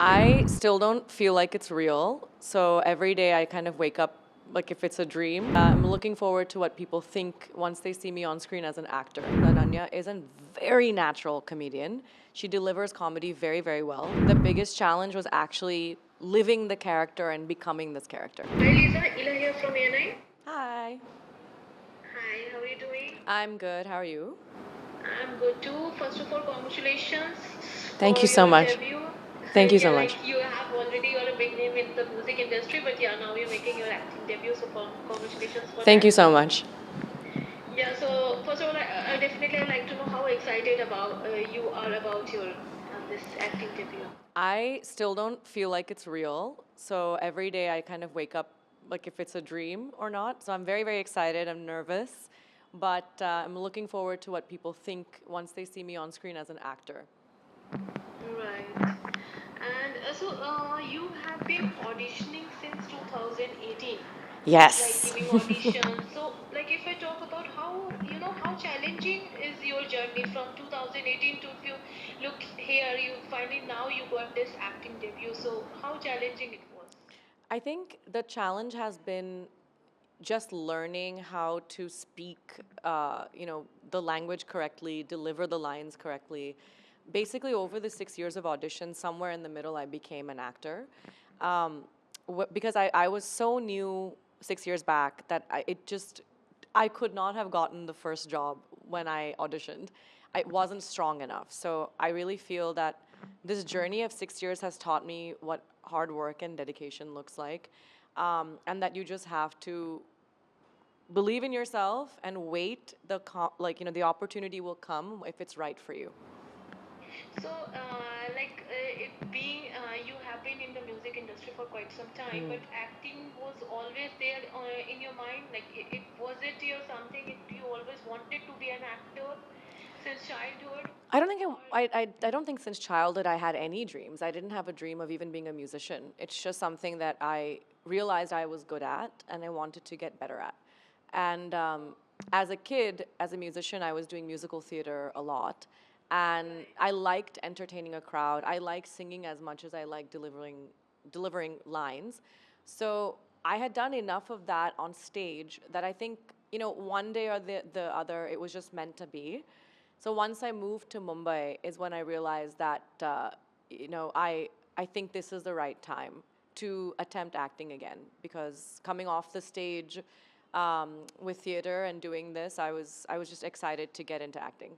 I still don't feel like it's real. So every day I kind of wake up like if it's a dream. I'm looking forward to what people think once they see me on screen as an actor. Ananya is a very natural comedian. She delivers comedy very, very well. The biggest challenge was actually living the character and becoming this character. Hi Lisa, Ila here from ANI. Hi. Hi, how are you doing? I'm good. How are you? I'm good too. First of all, congratulations Thank for you so your much. debut. Thank you Yeah, so like much. you have already got a big name in the music industry, but yeah, now you're making your acting debut, so congratulations for Thank that. you so much. Yeah, so first of all, I definitely like to know how excited about you are about your this acting debut. I still don't feel like it's real. So every day I kind of wake up like if it's a dream or not. So I'm very, very excited. I'm nervous. But I'm looking forward to what people think once they see me on screen as an actor. Right. And you have been auditioning since 2018, like Yes. giving auditions. So, like, if I talk about how challenging is your journey from 2018 to if you look here, you finally now you got this acting debut. So, how challenging it was? I think the challenge has been just learning how to speak, the language correctly, deliver the lines correctly. Basically, over the 6 years of audition, somewhere in the middle, I became an actor. Um, because I was so new 6 years back that I could not have gotten the first job when I auditioned. It wasn't strong enough. So I really feel that this journey of 6 years has taught me what hard work and dedication looks like, and that you just have to believe in yourself and wait. The opportunity will come if it's right for you. So, it being you have been in the music industry for quite some time, but acting was always there in your mind. Like, it was it your something? You always wanted to be an actor since childhood, I don't think or I don't think since childhood I had any dreams. I didn't have a dream of even being a musician. It's just something that I realized I was good at and I wanted to get better at. And as a kid, as a musician, I was doing musical theater a lot. And I liked entertaining a crowd. I liked singing as much as I liked delivering lines. So I had done enough of that on stage that I think, one day or the other, it was just meant to be. So once I moved to Mumbai is when I realized that, I think this is the right time to attempt acting again, because coming off the stage with theater and doing this, I was just excited to get into acting.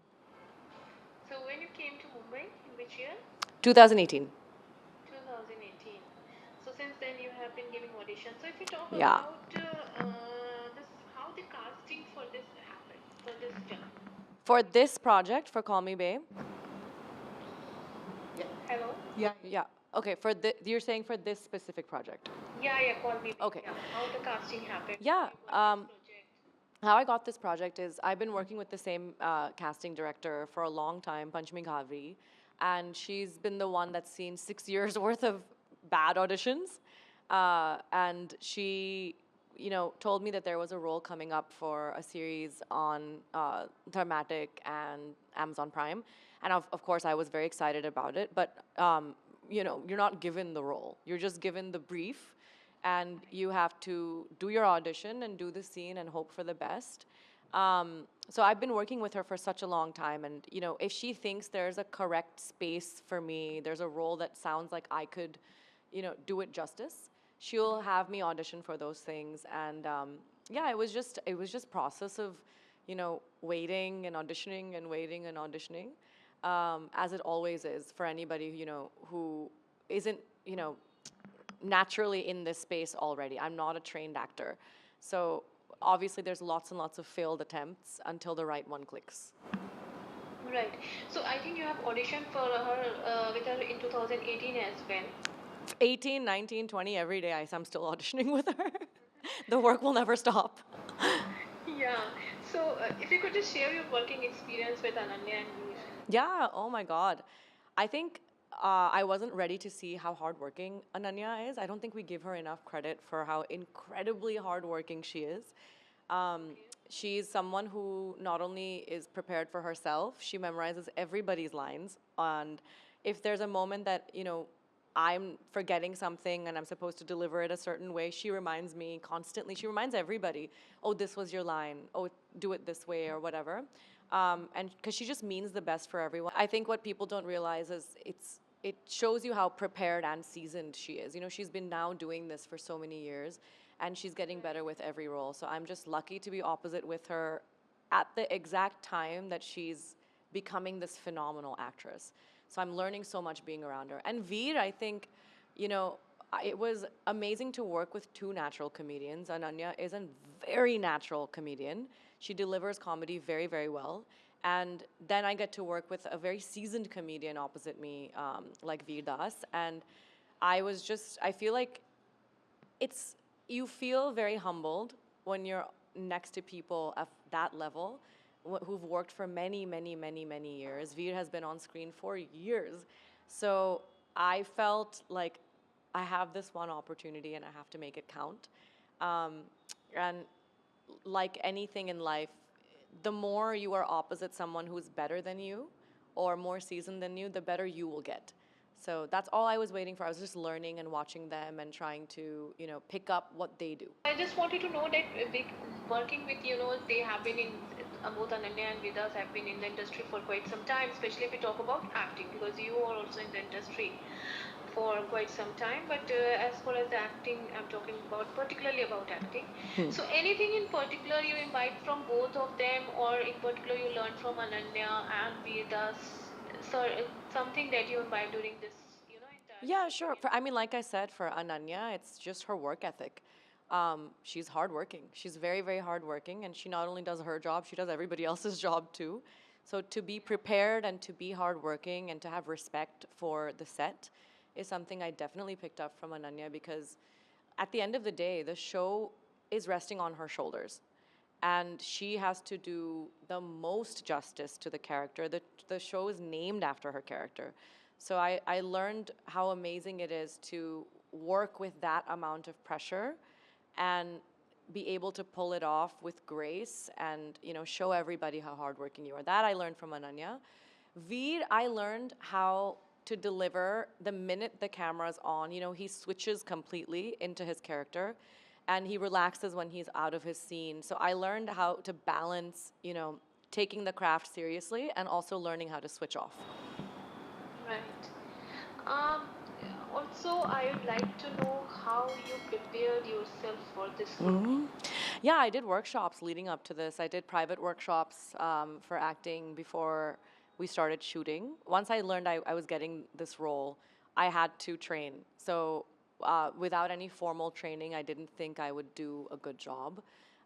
so when you came to Mumbai, in which year? 2018. 2018. So since then you have been giving auditions. So if you talk Yeah. about this, how the casting for this happened for this film. For this project, for Call Me Bae. Hello. Yeah. Okay. You're saying for this specific project. Yeah, Call Me Bae. Okay. Yeah, how the casting happened, how Yeah. you got this project. How I got this project is I've been working with the same casting director for a long time, Panchami Ghavri, and she's been the one that's seen 6 years worth of bad auditions, and she, told me that there was a role coming up for a series on Dramatic and Amazon Prime, and of course I was very excited about it, but you're not given the role; you're just given the brief and you have to do your audition and do the scene and hope for the best. So I've been working with her for such a long time, and if she thinks there's a correct space for me, there's a role that sounds like I could, do it justice, she'll have me audition for those things. And yeah, it was just process of, waiting and auditioning and waiting and auditioning, as it always is for anybody who isn't naturally in this space already. I'm not a trained actor. So obviously there's lots and lots of failed attempts until the right one clicks. Right. So I think you have auditioned for her with her in 2018 as well. 18, 19, 20, every day I'm still auditioning with her. The work will never stop. Yeah. So if you could just share your working experience with Ananya and Veer. Yeah, oh my God. I think I wasn't ready to see how hardworking Ananya is. I don't think we give her enough credit for how incredibly hardworking she is. Um, Okay. she's someone who not only is prepared for herself, she memorizes everybody's lines. And if there's a moment that, I'm forgetting something and I'm supposed to deliver it a certain way, she reminds me constantly. She reminds everybody, oh, this was your line. Oh, do it this way or whatever. And because she just means the best for everyone. I think what people don't realize is it shows you how prepared and seasoned she is. You know, she's been now doing this for so many years, and she's getting better with every role. So I'm just lucky to be opposite with her at the exact time that she's becoming this phenomenal actress. So I'm learning so much being around her. And Veer, I think, you know, it was amazing to work with two natural comedians. Ananya is a very natural comedian. She delivers comedy very, very well. And then I get to work with a very seasoned comedian opposite me, like Veer Das. And I feel like it's, you feel very humbled when you're next to people of that level who've worked for many, many, many, many years. Veer has been on screen for years. So I felt like I have this one opportunity and I have to make it count. Um, and like anything in life, the more you are opposite someone who's better than you or more seasoned than you, the better you will get. So that's all I was waiting for. I was just learning and watching them and trying to, you know, pick up what they do. I just wanted to know that working with, they have been in, both Ananya and Vidas have been in the industry for quite some time, especially if we talk about acting, because you are also in the industry for quite some time. But as far as the acting, I'm talking about particularly about acting. So anything in particular you invite from both of them, or in particular you learn from Ananya and Vidas, so something that you invite during this, entire Yeah, shoot sure. that I mean, like I said, for Ananya, it's just her work ethic. She's hardworking. She's very, very hardworking, and she not only does her job, she does everybody else's job too. So to be prepared and to be hardworking and to have respect for the set is something I definitely picked up from Ananya, because at the end of the day, the show is resting on her shoulders. And she has to do the most justice to the character. The show is named after her character. So I learned how amazing it is to work with that amount of pressure and be able to pull it off with grace and, you know, show everybody how hardworking you are. That I learned from Ananya. Veer, I learned how to deliver the minute the camera's on. You know, he switches completely into his character and he relaxes when he's out of his scene. So I learned how to balance, you know, taking the craft seriously and also learning how to switch off. Right. Um, Also, I would like to know how you prepared yourself for this role. Yeah, I did workshops leading up to this. I did private workshops for acting before we started shooting. Once I learned I was getting this role, I had to train. So without any formal training, I didn't think I would do a good job.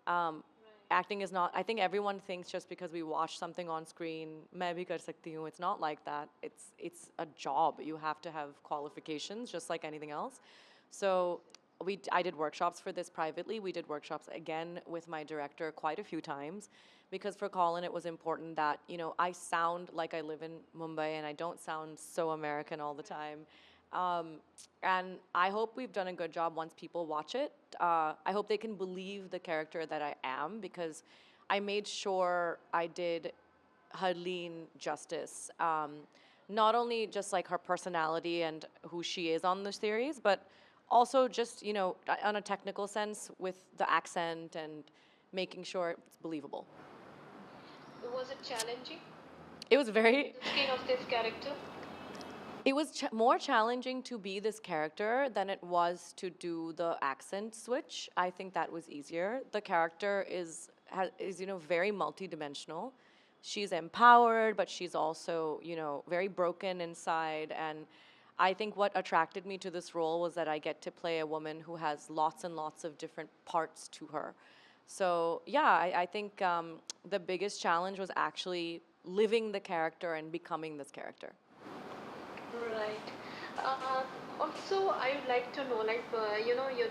Um, Acting is not, I think everyone thinks just because we watch something on screen, main bhi kar sakti hu. It's not like that. It's a job. You have to have qualifications just like anything else. So I did workshops for this privately. We did workshops again with my director quite a few times, because for Colin it was important that, you know, I sound like I live in Mumbai and I don't sound so American all the time. Um, and I hope we've done a good job once people watch it. I hope they can believe the character that I am, because I made sure I did Harleen justice. Not only just like her personality and who she is on the series, but also just, you know, on a technical sense with the accent and making sure it's believable. Was it challenging, It was very, the skin of this character? it was more challenging to be this character than it was to do the accent switch. I think that was easier. The character is, you know, very multidimensional. She's empowered, but she's also, you know, very broken inside. And I think what attracted me to this role was that I get to play a woman who has lots and lots of different parts to her. So yeah, I think the biggest challenge was actually living the character and becoming this character. Right. Uh, Also, I would like to know, like, your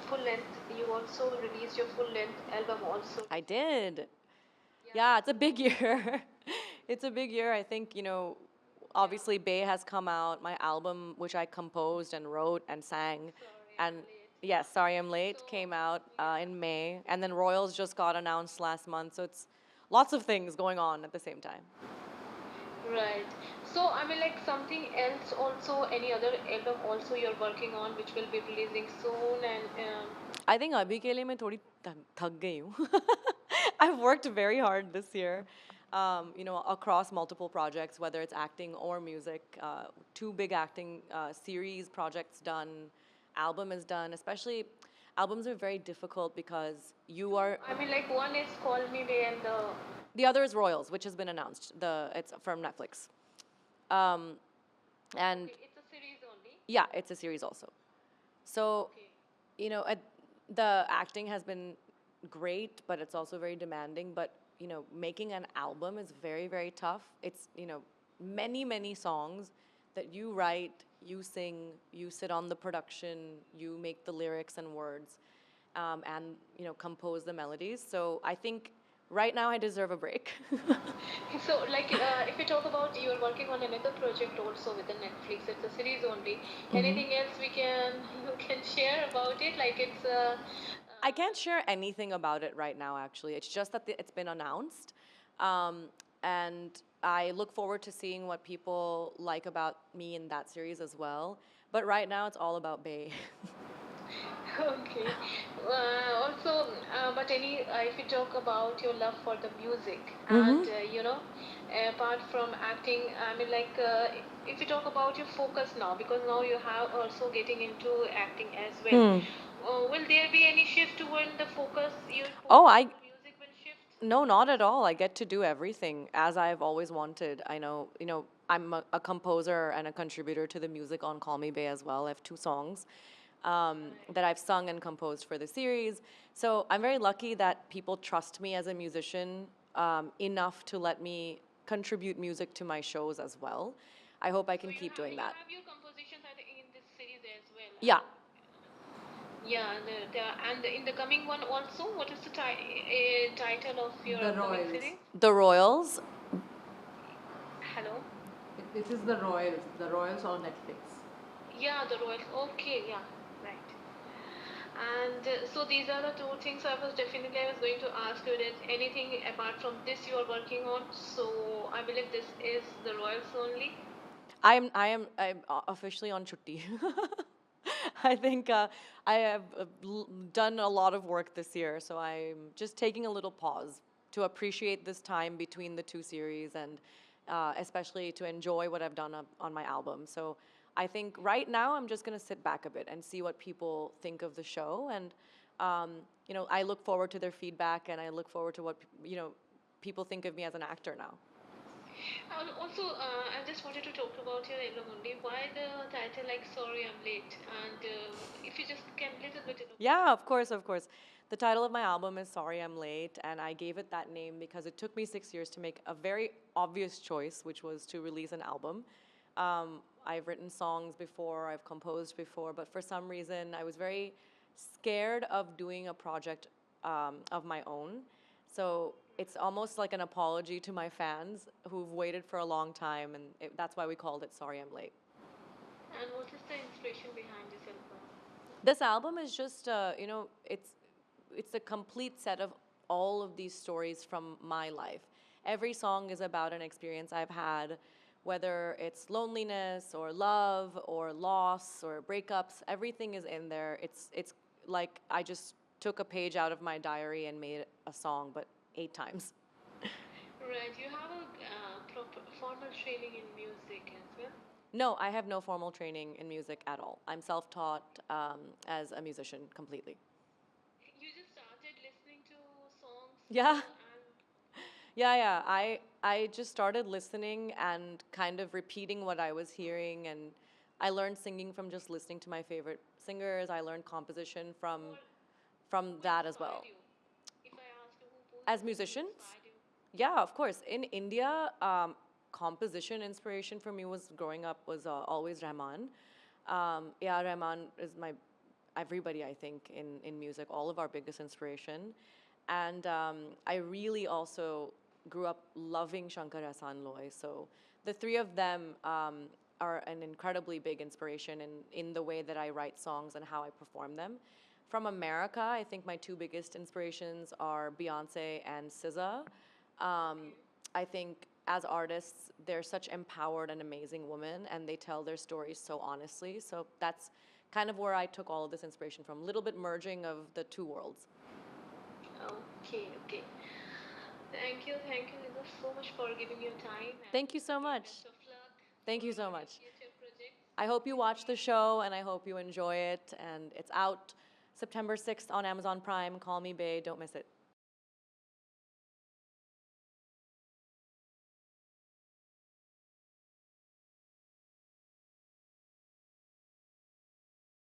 full length. You also released your full length album also I recently. did. Yeah. Yeah, it's a So, big year. It's a big year. I think, you know, yeah. obviously Bay has come out, my album, which I composed and wrote and sang. Sorry, I'm And late. yes, Sorry I'm So, Late came out yeah. in May. And then Royals just got announced last month. So it's lots of things going on at the same time. Right. So, I mean, like something else also, any other album also you're working on, which will be releasing soon, and I think अभी के लिए मैं थोड़ी थक गई हूँ. I've worked very hard this year, across multiple projects, whether it's acting or music. Two big acting series projects done, album is done. Especially, albums are very difficult because you two, are. I mean, like one is Call Me Bae and the. The other is Royals, which has been announced. It's from Netflix. Um, and Okay, it's a series only. yeah, it's a series also. So, Okay. you know, the acting has been great, but it's also very demanding. But, making an album is very, very tough. It's, many, many songs that you write, you sing, you sit on the production, you make the lyrics and words, and, compose the melodies. So I think right now I deserve a break. So, like, if we talk about you are working on another project also within Netflix, it's a series only. Mhm. Anything else we can you can share about it? Like it's I can't share anything about it right now, actually. It's just that it's been announced. Um, and I look forward to seeing what people like about me in that series as well. But right now, it's all about Bay. okay. Also, but if you talk about your love for the music and Mm-hmm. apart from acting, I mean, like if you talk about your focus now, because now you have also getting into acting as well. Hmm. Will there be any shift toward the focus? Your Oh, focus on the music will shift? no, not at all. I get to do everything as I've always wanted. I know, I'm a composer and a contributor to the music on Call Me Bae as well. I have two songs that I've sung and composed for the series. So I'm very lucky that people trust me as a musician enough to let me contribute music to my shows as well. I hope I So can keep doing you that. have your compositions I think in this series as well. Yeah, Yeah, and in the coming one also, what is the title of your The upcoming Royals. series? The Royals. Hello? This is the Royals. The Royals on Netflix. Yeah, the Royals. Okay, yeah, right. And so these are the two things I was going to ask you that anything apart from this you are working on. So I believe this is the Royals only. I'm officially on chutti. I think I have done a lot of work this year, so I'm just taking a little pause to appreciate this time between the two series and especially to enjoy what I've done on my album. So I think right now I'm just going to sit back a bit and see what people think of the show. And, I look forward to their feedback and I look forward to what, people think of me as an actor now. Also, I just wanted to talk about your album only. Why the title like "Sorry I'm Late"? And if you just can little bit elaborate. Yeah, of course, of course. The title of my album is Sorry I'm Late, and I gave it that name because it took me 6 years to make a very obvious choice, which was to release an album. I've written songs before, I've composed before, but for some reason I was very scared of doing a project of my own. So it's almost like an apology to my fans who've waited for a long time, and that's why we called it Sorry I'm Late. And what is the inspiration behind this album? This album is just it's a complete set of all of these stories from my life. Every song is about an experience I've had, whether it's loneliness or love or loss or breakups. Everything is in there. It's like I just took a page out of my diary and made a song, but 8 times. Right, you have a proper formal training in music as well. No, I have no formal training in music at all. I'm self-taught as a musician completely. You just started listening to songs Yeah. and Yeah, yeah. I just started listening and kind of repeating what I was hearing, and I learned singing from just listening to my favorite singers. I learned composition from who that as inspired well. you? If I ask you who As personally musicians, inspired you? yeah, of course. In India, composition inspiration for me was growing up was always Rahman. Yeah, Rahman is my everybody I think in music, all of our biggest inspiration, and I really also grew up loving Shankar Ehsaan Loy. So the three of them are an incredibly big inspiration in the way that I write songs and how I perform them. From America, I think my two biggest inspirations are Beyonce and SZA. Um, Okay. I think as artists, they're such empowered and amazing women, and they tell their stories so honestly. So that's kind of where I took all of this inspiration from. A little bit merging of the two worlds. Okay, okay. Thank you, Lisa, so much for giving your time. Thank you so And much. best of luck Thank you for so your much. future projects. I hope you watch the show, and I hope you enjoy it. And it's out September 6th on Amazon Prime. Call Me Bae. Don't miss it.